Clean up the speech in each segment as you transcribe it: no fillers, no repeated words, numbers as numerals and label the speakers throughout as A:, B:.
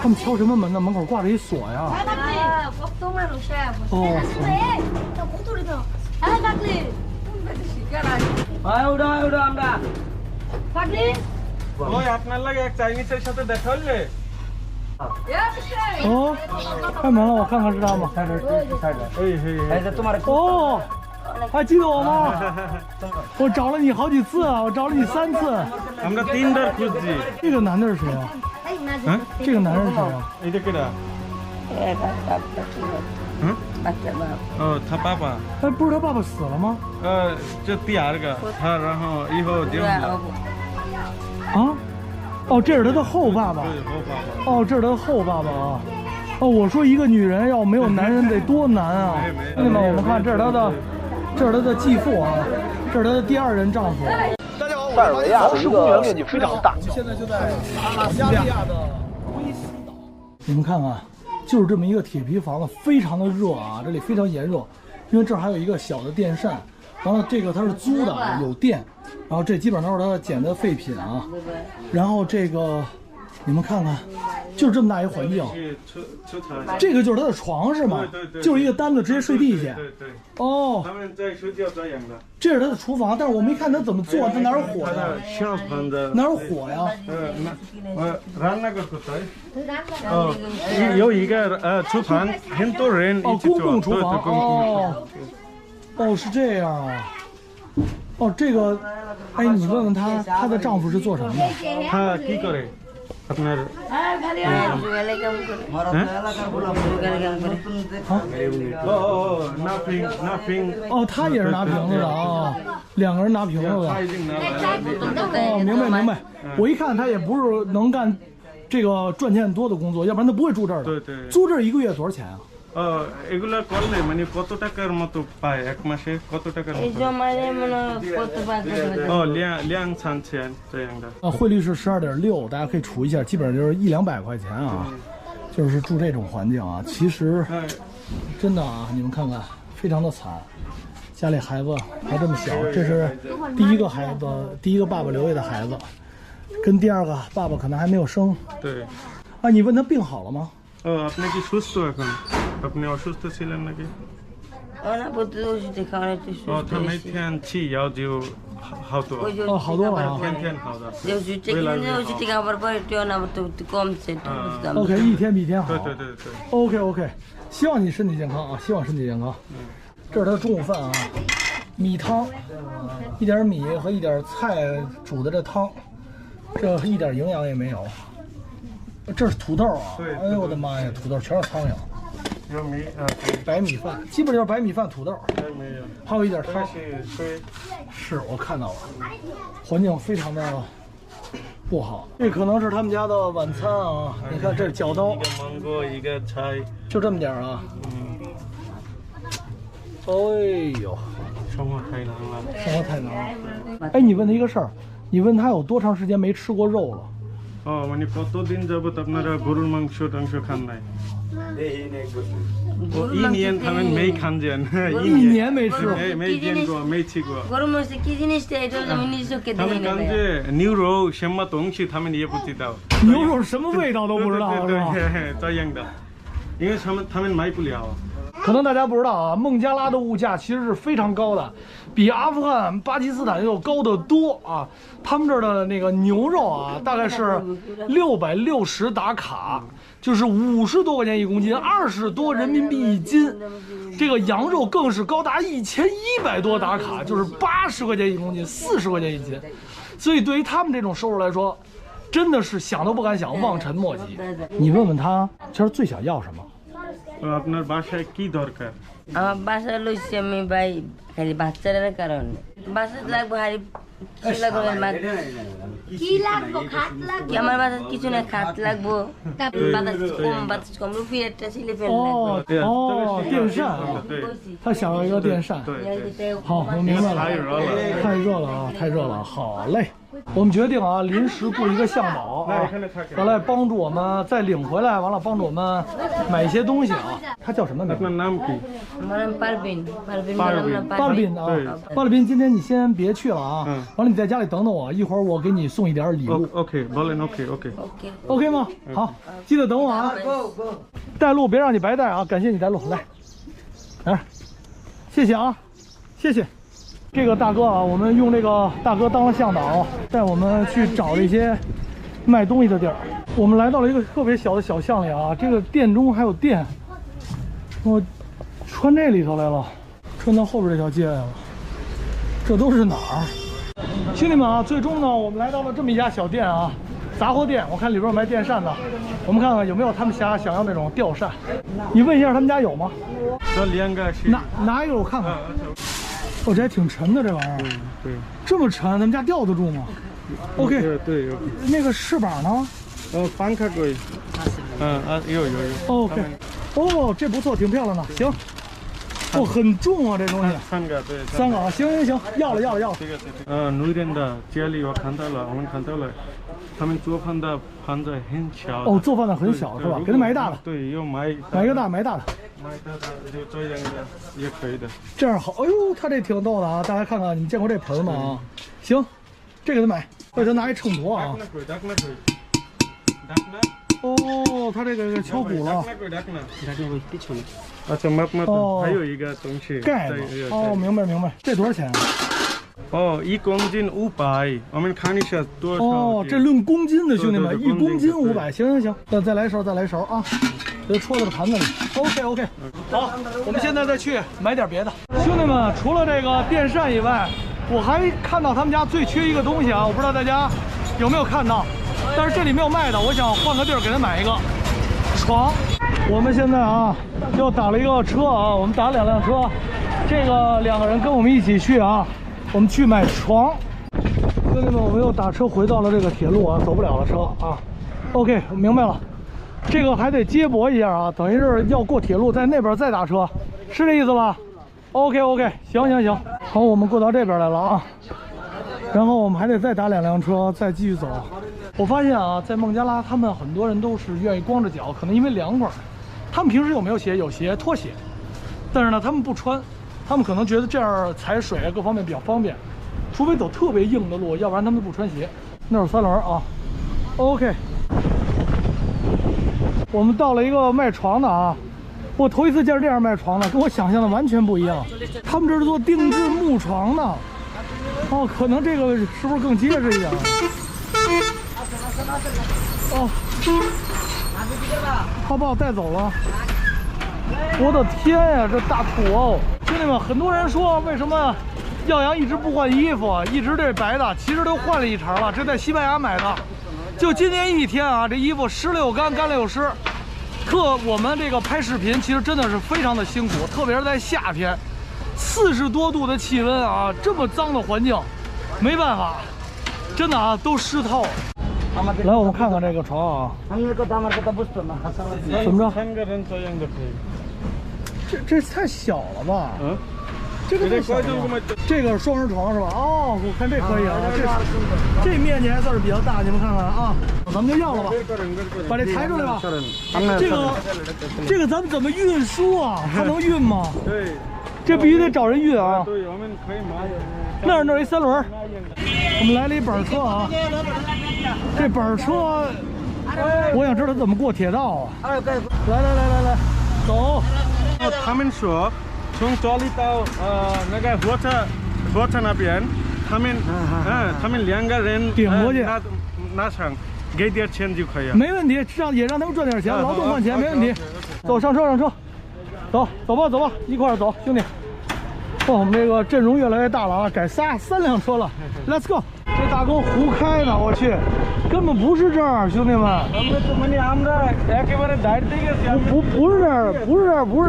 A: 他们敲什么门呢？门口挂着一锁呀。哦。
B: udah আমরা
C: ওই আপনার লাগে এক চাইনিজের সাথে দেখা হলে
A: 哦，开门了，我看看是他吗？开着，开着。
B: 哎这তোমার
A: 哦，还记得我吗？我找了你好几次啊，我找了你3次。
C: আমরা তিনবার খুঁজছি
A: 这个男的是谁啊？হ্যাঁ 这个男人是谁啊？
C: এটা কেডা 嗯 哦他爸爸
A: 哎，不是他爸爸死了吗？
C: 这第二个他然后以后结婚了
A: 啊？哦，这是他的后爸爸。
C: 对后爸爸
A: 哦，这是他的后爸爸啊。哦，我说一个女人要没有男人得多难啊！兄弟们，我们看，这是他的继父啊，这是他的第2任丈夫。大家好，塞尔维亚的一个面积非常大。我们现在就在阿拉斯加的威斯岛。你们看看，就是这么一个铁皮房子，非常的热啊，这里非常炎热，因为这儿还有一个小的电扇。然后这个它是租的，有电。然后这基本上都是他捡的废品啊。然后这个，你们看看，就是这么大一环境。这个就是他的床是吗？
C: 对，
A: 就是一个单子直接睡地下。
C: 对。
A: 哦。
C: 他们在睡觉这样的。
A: 这是他的厨房，但是我没看他怎么做，他哪有火呀？哪有火呀？
C: 有一个厨房，很多人一起做。
A: 公共厨房。哦，是这样啊。哦，这个，哎，你问问她的丈夫是做什么的？
C: 他কি করে আপনার nothing
A: 哦，他也是拿瓶子的啊，2个人拿瓶子的。哦，明白。我一看他也不是能干这个赚钱很多的工作，要不然他不会住这儿的。
C: 对。
A: 租这儿1个月多少钱啊？এগুলা
C: করলে মানে কত টাকার মতো পায় এক মাসে কত টাকার মতো两三千这样的
A: 汇率是12.6，大家可以除一下，基本上就是100-200块钱啊，就是住这种环境啊。其实真的啊，你们看看，非常的惨，家里孩子还这么小，这是第1个孩子，第1个爸爸留下的孩子，跟第2个爸爸可能还没有生。
C: 对。
A: 啊，你问他病好了吗？আপনি
C: কি সুস্থ এখন আপনি অসুস্থ ছিলেন নাকি他每天吃药就好多
A: 哦，好多了啊，
C: 天天好的
A: OK， 一天比一天好。
C: 对。
A: OK， 希望你身体健康啊，希望身体健康。这是他的中午饭啊，米汤，一点米和一点菜煮的这汤，这一点营养也没有。这是土豆啊！哎呦我的妈呀，土豆全是苍蝇。
C: 有米
A: 白米饭，基本就是白米饭、土豆，
C: 没有，
A: 还有一点汤。是我看到了，环境非常的不好。这可能是他们家的晚餐啊！你看这是角刀，
C: 一个芒果，一个菜，
A: 就这么点啊。哎呦，
C: 生活太难了。
A: 哎，你问他一个事儿，你问他有多长时间没吃过肉了？মানে
C: কতদিন যাবত আপনারা গরুর মাংস টাংস খান নাই
A: 一年没吃
C: 没吃过他们看见牛肉什么东西他们也不知道
A: 牛肉什么味道都不知道是吧？
C: 这样的因为他们买不了
A: 可能大家不知道啊，孟加拉的物价其实是非常高的，比阿富汗、巴基斯坦要高得多啊。他们这儿的那个牛肉啊，大概是660达卡，就是50多块钱1公斤，20多人民币1斤。这个羊肉更是高达1100多达卡，就是80块钱1公斤，40块钱1斤。所以对于他们这种收入来说，真的是想都不敢想，望尘莫及。你问问他，其实最想要什么？আপনার
C: বাসায় কি দরকার
D: আমার বাসা লইছি আমি ভাই খালি বাচ্চাদের কারণে বাসা লাগবে হারি আমার বাসা কিছু না খাট লাগবো বাতাস কম রুপি একটা ছিলে ফেলে
A: 电扇啊，他想要一个电扇。好，我明白了。太热了啊，太热了。好嘞。我们决定啊，临时雇一个向导啊，完了帮助我们再领回来，完了帮助我们买一些东西啊。他叫什么名字？ 巴尔宾啊，巴尔宾，今天你先别去了啊，完了你在家里等等我，一会儿我给你送一点礼物。
C: OK，
A: OK 吗？好，记得等我啊。带路别让你白带啊，感谢你带路，来，谢谢啊，谢谢。这个大哥啊，我们用这个大哥当了向导，带我们去找这些卖东西的地儿。我们来到了一个特别小的小巷里啊，这个店中还有店，我穿这里头来了，穿到后边这条街来了。这都是哪儿？兄弟们啊，最终呢，我们来到了这么一家小店啊，杂货店。我看里边有卖电扇的，我们看看有没有他们想要那种吊扇。你问一下他们家有吗？哪有？我看看。哦，这还挺沉的这玩意儿。
C: 对。
A: 这么沉，他们家吊得住吗 ？OK。对。那个翅膀呢？
C: 翻开过。有。
A: OK。哦，这不错，挺漂亮的。行。哦，很重啊，这东西。3个啊，行，要了。
C: 女人的家里我看到了，他们做饭的盘子很小。
A: 哦，做饭的很小是吧？给他买一大的。
C: 对，要买一
A: 个大的。买大的
C: 就这样的也可以的。
A: 这样好，哎呦，他这挺逗的啊！大家看看，你们见过这盆吗？啊，行，这给他买，给他拿一秤砣啊。哦，他这个敲鼓了。
C: 还有一个东西
A: 盖子。哦，明白。这多少钱啊？
C: 哦，1公斤500。我们看一下多少。
A: 哦，这论公斤的，兄弟们，1公斤500。行，再来一勺啊。给它戳到这盘子里。OK。好，我们现在再去买点别的。兄弟们，除了这个电扇以外，我还看到他们家最缺一个东西啊，我不知道大家有没有看到，但是这里没有卖的，我想换个地儿给他买一个床。我们现在啊，又打了一个车啊，我们打了2辆车，这个2个人跟我们一起去啊，我们去买床。兄弟们，我们又打车回到了这个铁路啊，走不了了车啊。OK， 我明白了。这个还得接驳一下啊，等于是要过铁路，在那边再打车，是这意思吧 ？OK， 行。好，我们过到这边来了啊，然后我们还得再打2辆车，再继续走。我发现啊，在孟加拉，他们很多人都是愿意光着脚，可能因为凉快。他们平时有没有鞋？有鞋，拖鞋，但是呢，他们不穿，他们可能觉得这样踩水啊各方面比较方便，除非走特别硬的路，要不然他们都不穿鞋。那有3轮啊 ，OK。我们到了一个卖床的啊，我头一次见这样卖床的，跟我想象的完全不一样。他们这是做定制木床的，哦，可能这个是不是更结实一点？哦，他把我带走了。我的天呀，这大土哦！兄弟们，很多人说为什么耀阳一直不换衣服，一直这白的，其实都换了一茬了，这在西班牙买的。就今年1天啊，这衣服湿了又干，干了又湿。我们这个拍视频其实真的是非常的辛苦，特别是在夏天，40多度的气温啊，这么脏的环境，没办法，真的啊，都湿透。来，我们看看这个床啊，怎么着？这太小了吧？这个太小了。这个双人床是吧？哦，我看这可以啊，这面积还算是比较大，你们看看啊，咱们就要了吧，把这抬出来吧。这个咱们怎么运输啊？它能运吗？对，这必须得找人运啊。对，我们可以买。那儿一3轮，我们来了一本车啊。这本车，我想知道它怎么过铁道啊。来，走。
C: 他们说。从这里到那个火车那边，他们2个人
A: 顶过去，
C: 拿上给点钱就可以了。
A: 没问题，也让他们赚点钱，劳动换钱，没问题。走，上车，走吧，一块儿走，兄弟。哦，我们这个阵容越来越大了啊，改3辆车了 ，Let's go。这大哥胡开呢，我去，根本不是这儿，兄弟们。不是这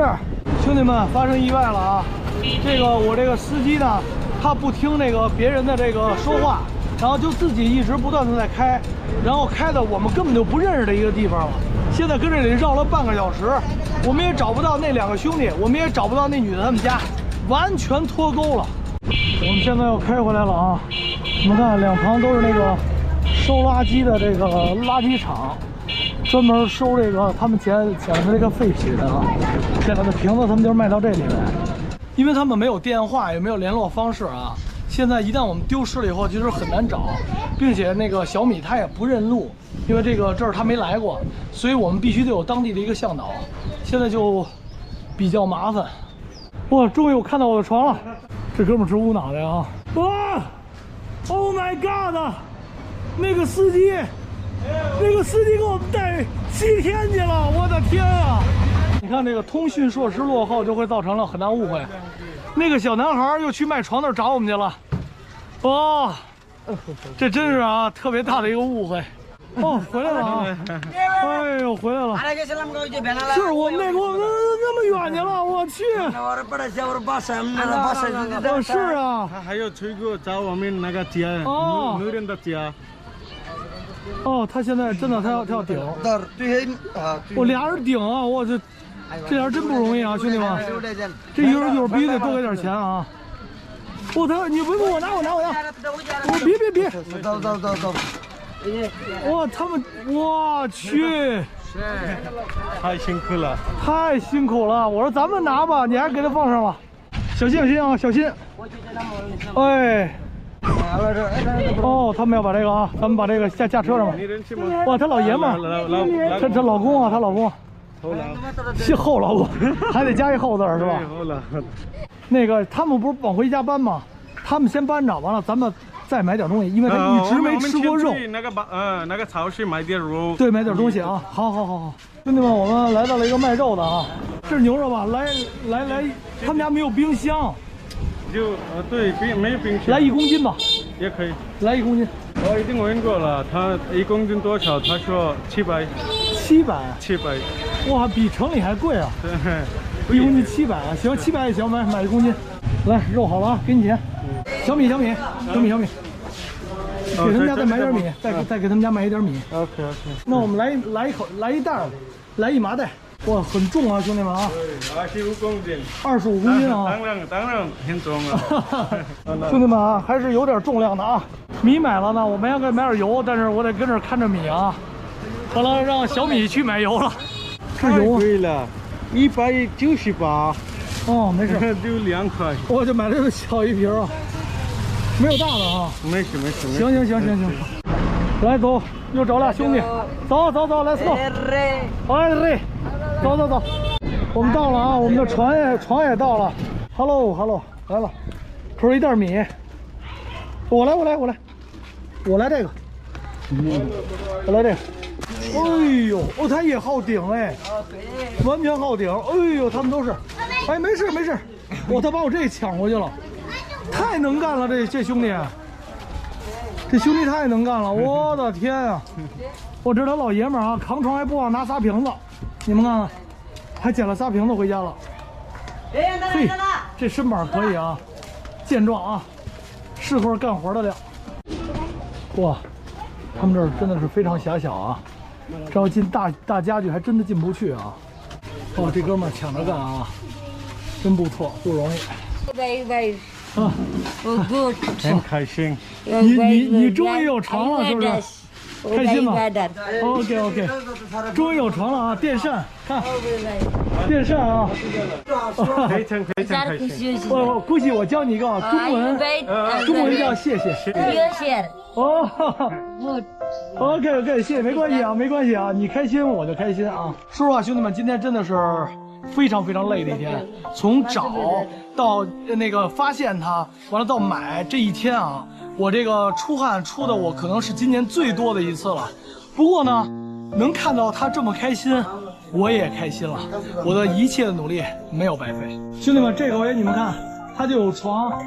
A: 儿。兄弟们，发生意外了啊！我这个司机呢，他不听那个别人的这个说话，然后就自己一直不断的在开，然后开的我们根本就不认识的一个地方了。现在跟这里绕了半个小时，我们也找不到那2个兄弟，我们也找不到那女的他们家，完全脱钩了。我们现在要开回来了啊！你们看，两旁都是那个收垃圾的这个垃圾场，专门收这个他们捡的这个废品啊，捡来的瓶子他们就卖到这里来。因为他们没有电话，也没有联络方式啊。现在一旦我们丢失了以后，其实很难找，并且那个小米他也不认路，因为这儿他没来过，所以我们必须得有当地的一个向导。现在就比较麻烦。哇，终于我看到我的床了，这哥们直捂脑袋啊！哇 ，Oh my God！ 那个司机给我们带7天去了，我的天啊！你看这个通讯设施落后，就会造成了很大误会。那个小男孩又去卖床那儿找我们去了，哇，这真是啊特别大的一个误会。哦，回来了啊！哎呦，回来了！是我们那给我们那么远去了，我去！哦，是啊。
C: 他还有去过找我们那个家，女人的家。
A: 哦，他现在真的他要顶，我俩人顶啊！我这俩人真不容易啊，兄弟们！这一会儿必须得多给点钱啊！我操，你不我拿！我别！走！哇，他们，我去！
C: 太辛苦了，
A: 太辛苦了！我说咱们拿吧，你还给他放上了，小心啊，小心！哎。哦，他们要把这个啊，咱们把这个下车上吧。哇，他老爷们儿，他老公啊，他老公，后老公，还得加一后字是吧？那个他们不是往回家搬吗？他们先搬着，完了咱们再买点东西，因为他一直没吃过肉。
C: 那个超市买点肉。对，
A: 买点东西啊。好，兄弟们，我们来到了一个卖肉的啊，这是牛肉吧？来，他们家没有冰箱。
C: 对，没有冰箱。
A: 来1公斤吧，
C: 也可以。
A: 来1公斤。
C: 我已经问过了，他1公斤多少？他说700。
A: 哇，比城里还贵啊！对，1公斤700啊，行，700也行，买1公斤。来，肉好了啊，给你钱。小米，给他们家再买点米，再给他们家买一点米。
C: OK。
A: 那我们来一袋，来1麻袋。哇，很重啊，兄弟们啊！25
C: 公斤
A: ，25公斤啊！
C: 当然很重啊！
A: 兄弟们啊，还是有点重量的啊。米买了呢，我们要给买点油，但是我得跟这儿看着米啊。完了，让小米去买油了。这油
C: 贵了，198。
A: 哦，没事，
C: 就2块。
A: 我就买了这个小一瓶啊，没有大的啊。
C: 没事。
A: 行。来走，又找俩兄弟，走，Let's go。哎，走，我们到了啊，我们的船也到了。Hello， 来了，可是一袋米。我来这个，我来这个。哎呦，哦，他也好顶哎，完全好顶。哎呦，他们都是，哎，没事，他把我这抢过去了，太能干了，这兄弟。这兄弟太能干了，我的天啊！我这他老爷们儿啊，扛床还不忘拿仨瓶子，你们看看，还捡了仨瓶子回家了。嘿，这身板可以啊，健壮啊，适合干活的料。哇，他们这儿真的是非常狭小啊，这要进大家具还真的进不去啊。哦，这哥们儿抢着干啊，真不错，不容易。啊，
C: 很开心。
A: 你终于有床了，是不是？开心吗 ？OK， 终于有床了啊！电扇，看，电扇啊！
C: 非常开心。
A: 我估计我教你一个中文叫谢谢。哦 ，OK， 谢谢，没关系啊，你开心我就开心啊。说实话，兄弟们，今天真的是非常累的一天，从找到那个发现它，完了到买这一天啊，我这个出汗出的我可能是今年最多的一次了。不过呢，能看到他这么开心，我也开心了，我的一切的努力没有白费。兄弟们，这回你们看，它就有床，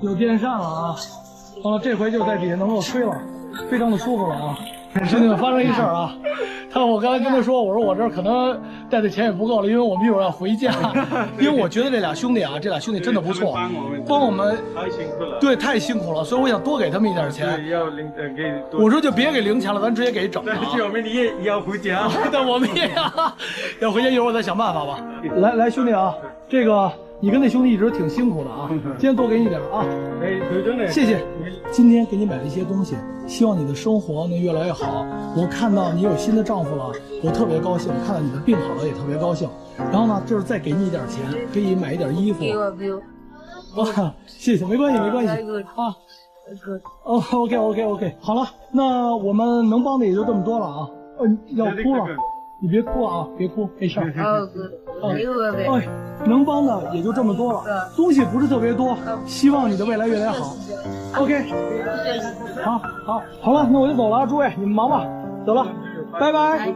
A: 有电扇了啊，完了这回就在底下能够吹了，非常的舒服了啊。兄弟们，发生一事儿啊，我刚才跟他说，我说我这儿可能带的钱也不够了，因为我们一会儿要回家。因为我觉得这俩兄弟真的不错，帮我们太辛苦了，对，太辛苦了，所以我想多给他们一点钱。我说就别给零钱了，咱直接给整了。
C: 我们也要回家，
A: 但我们也要回家，一会儿我再想办法吧。来，兄弟啊，这个你跟那兄弟一直挺辛苦的啊，今天多给你点啊，谢谢。今天给你买了一些东西，希望你的生活能越来越好。我看到你有新的丈夫了，我特别高兴；看到你的病好了，也特别高兴。然后呢，就是再给你一点钱，可以买一点衣服。
D: 给我。
A: 哇，谢谢，没关系啊。哦 ，OK， 好了，那我们能帮的也就这么多了啊。要哭了，你别哭啊，别哭，没事。哎，能帮的也就这么多了，东西不是特别多，希望你的未来越来越好。OK， 好了，那我就走了，诸位你们忙吧，走了，拜拜。